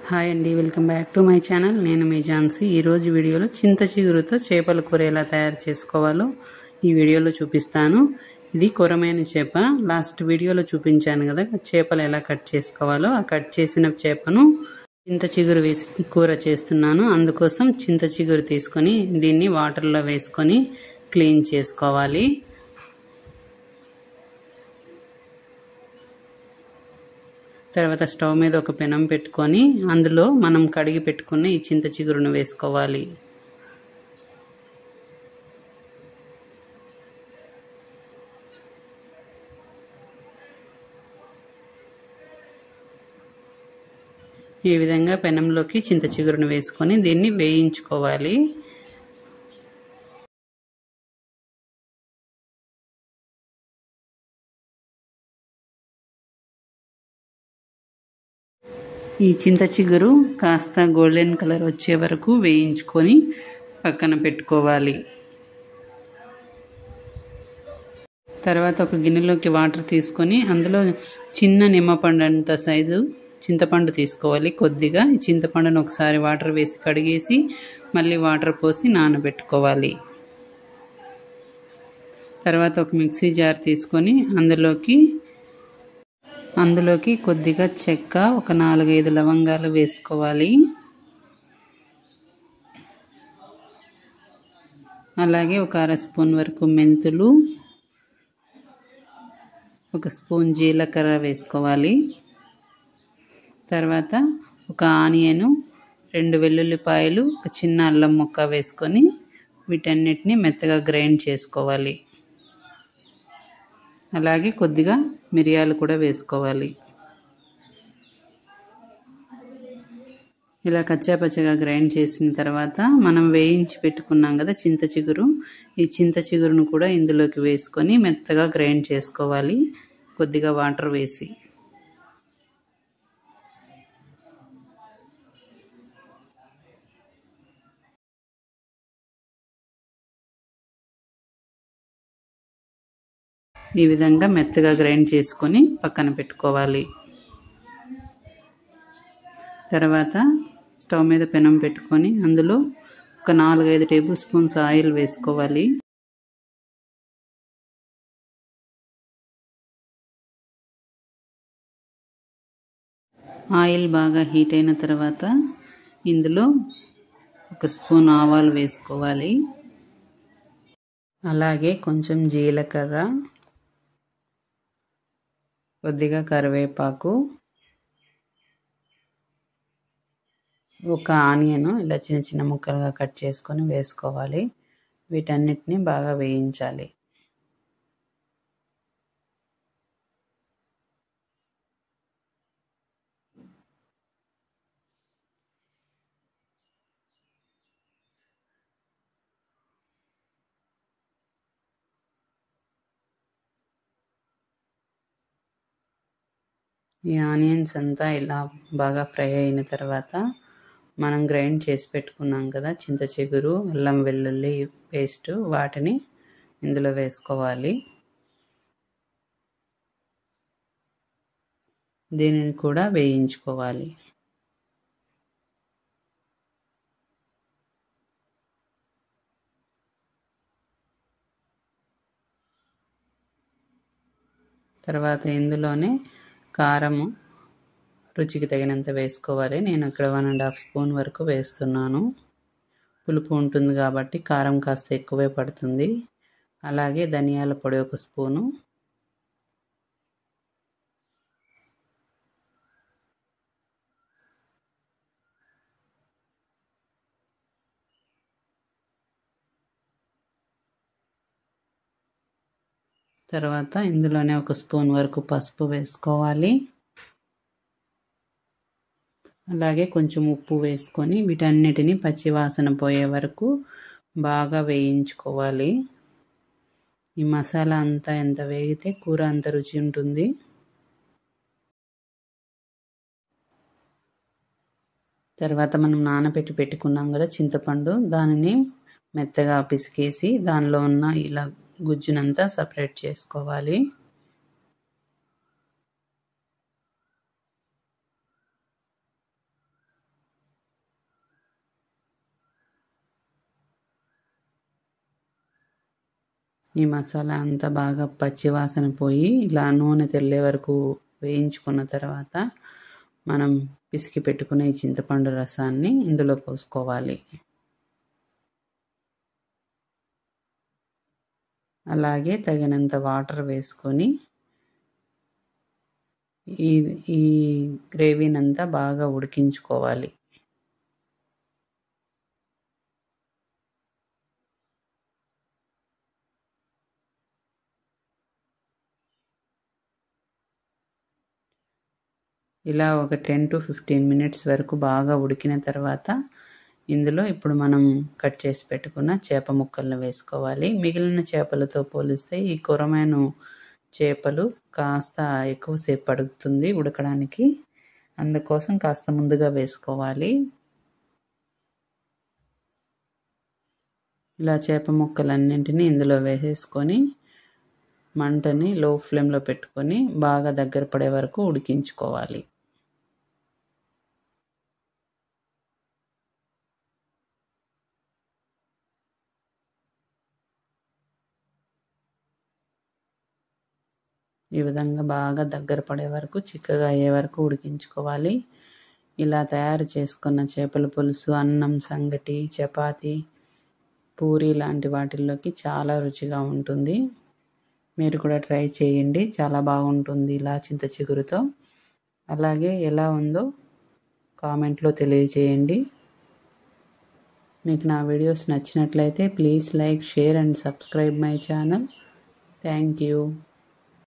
Hi అండి, welcome back to my channel. నేను మీ ఝాన్సీ. ఈరోజు వీడియోలో చింత చిగురుతో చేపల కూర ఎలా తయారు చేసుకోవాలో ఈ వీడియోలో చూపిస్తాను. ఇది కొరమైన చేప. లాస్ట్ వీడియోలో చూపించాను కదా చేపలు ఎలా కట్ చేసుకోవాలో. ఆ కట్ చేసిన చేపను చింత చిగురు వేసి కూర చేస్తున్నాను. అందుకోసం చింత చిగురు తీసుకొని దీన్ని వాటర్లో వేసుకొని క్లీన్ చేసుకోవాలి. తర్వాత స్టవ్ మీద ఒక పెనం పెట్టుకొని అందులో మనం కడిగి పెట్టుకున్న ఈ చింత చిగురును వేసుకోవాలి. ఈ విధంగా పెనంలోకి చింత చిగురును వేసుకొని దీన్ని వేయించుకోవాలి. ఈ చింత చిగురు కాస్త గోల్డెన్ కలర్ వచ్చే వరకు వేయించుకొని పక్కన పెట్టుకోవాలి. తర్వాత ఒక గిన్నెలోకి వాటర్ తీసుకొని అందులో చిన్న నిమ్మపండు అంత సైజు చింతపండు తీసుకోవాలి. కొద్దిగా ఈ చింతపండును ఒకసారి వాటర్ వేసి కడిగేసి మళ్ళీ వాటర్ పోసి నానబెట్టుకోవాలి. తర్వాత ఒక మిక్సీ జార్ తీసుకొని అందులోకి కొద్దిగా చెక్క, ఒక 4-5 లవంగాలు వేసుకోవాలి. అలాగే ఒక 1/2 స్పూన్ వరకు మెంతులు, 1 స్పూన్ జీలకర్ర వేసుకోవాలి. తర్వాత ఒక ఆనియను, 2 వెల్లుల్లిపాయలు, ఒక చిన్న అల్లం ముక్క వేసుకొని వీటన్నిటిని మెత్తగా గ్రైండ్ చేసుకోవాలి. అలాగే కొద్దిగా మిరియాలు కూడా వేసుకోవాలి. ఇలా కచ్చాపచ్చగా గ్రైండ్ చేసిన తర్వాత మనం వేయించి పెట్టుకున్నాం కదా చింత చిగురు, ఈ చింత చిగురును కూడా ఇందులోకి వేసుకొని మెత్తగా గ్రైండ్ చేసుకోవాలి కొద్దిగా వాటర్ వేసి. ఈ విధంగా మెత్తగా గ్రైండ్ చేసుకొని పక్కన పెట్టుకోవాలి. తర్వాత స్టవ్ మీద పెనం పెట్టుకొని అందులో ఒక 4-5 టేబుల్ స్పూన్స్ ఆయిల్ వేసుకోవాలి. ఆయిల్ బాగా హీట్ అయిన తర్వాత ఇందులో 1 స్పూన్ ఆవాలు వేసుకోవాలి. అలాగే కొంచెం జీలకర్ర, కొద్దిగా కరివేపాకు, ఒక ఆనియన్ ఇలా చిన్న చిన్న ముక్కలుగా కట్ చేసుకొని వేసుకోవాలి. వీటన్నిటిని బాగా వేయించాలి. ఈ ఆనియన్స్ అంతా ఇలా బాగా ఫ్రై అయిన తర్వాత మనం గ్రైండ్ చేసి పెట్టుకున్నాం కదా చింత చిగురు, అల్లం వెల్లుల్లి పేస్ట్, వాటిని ఇందులో వేసుకోవాలి. దీనిని కూడా వేయించుకోవాలి. తర్వాత ఇందులోనే కారము రుచికి తగినంత వేసుకోవాలి. నేను ఇక్కడ 1.5 స్పూన్ వరకు వేస్తున్నాను. పులుపు ఉంటుంది కాబట్టి కారం కాస్త ఎక్కువే పడుతుంది. అలాగే ధనియాల పొడి 1 స్పూను, తర్వాత ఇందులోనే 1 స్పూన్ వరకు పసుపు వేసుకోవాలి. అలాగే కొంచెం ఉప్పు వేసుకొని వీటన్నిటిని పచ్చివాసన పోయే వరకు బాగా వేయించుకోవాలి. ఈ మసాలా అంతా ఎంత వేగితే కూర అంత రుచి ఉంటుంది. తర్వాత మనం నానబెట్టి పెట్టుకున్నాం కదా చింతపండు, దానిని మెత్తగా పిసికేసి దానిలో ఉన్న ఇలా గుజ్జునంతా సపరేట్ చేసుకోవాలి. ఈ మసాలా అంతా బాగా పచ్చివాసన పోయి ఇలా నూనె తెల్లే వరకు వేయించుకున్న తర్వాత మనం పిసికి పెట్టుకున్న ఈ చింతపండు రసాన్ని ఇందులో పోసుకోవాలి. అలాగే తగినంత వాటర్ వేసుకొని ఈ గ్రేవీనంతా బాగా ఉడికించుకోవాలి. ఇలా ఒక 10 to 15 మినిట్స్ వరకు బాగా ఉడికిన తర్వాత ఇందులో ఇప్పుడు మనం కట్ చేసి పెట్టుకున్న చేప ముక్కలను వేసుకోవాలి. మిగిలిన చేపలతో పోలిస్తే ఈ కొరమేను చేపలు కాస్త ఎక్కువసేపు పడుతుంది ఉడకడానికి, అందుకోసం కాస్త ముందుగా వేసుకోవాలి. ఇలా చేప ముక్కలన్నింటినీ ఇందులో వేసేసుకొని మంటని లో ఫ్లేమ్లో పెట్టుకొని బాగా దగ్గర పడే వరకు ఉడికించుకోవాలి. ఈ విధంగా బాగా దగ్గర పడే వరకు చిక్కగా అయ్యే వరకు ఉడికించుకోవాలి. ఇలా తయారు చేసుకున్న చేపల పులుసు అన్నం, సంగటి, చపాతీ, పూరి లాంటి వాటిల్లోకి చాలా రుచిగా ఉంటుంది. మీరు కూడా ట్రై చేయండి, చాలా బాగుంటుంది ఇలా చింత చిగురుతో. అలాగే ఎలా ఉందో కామెంట్లో తెలియజేయండి. మీకు నా వీడియోస్ నచ్చినట్లయితే please like, share and subscribe my channel. Thank you.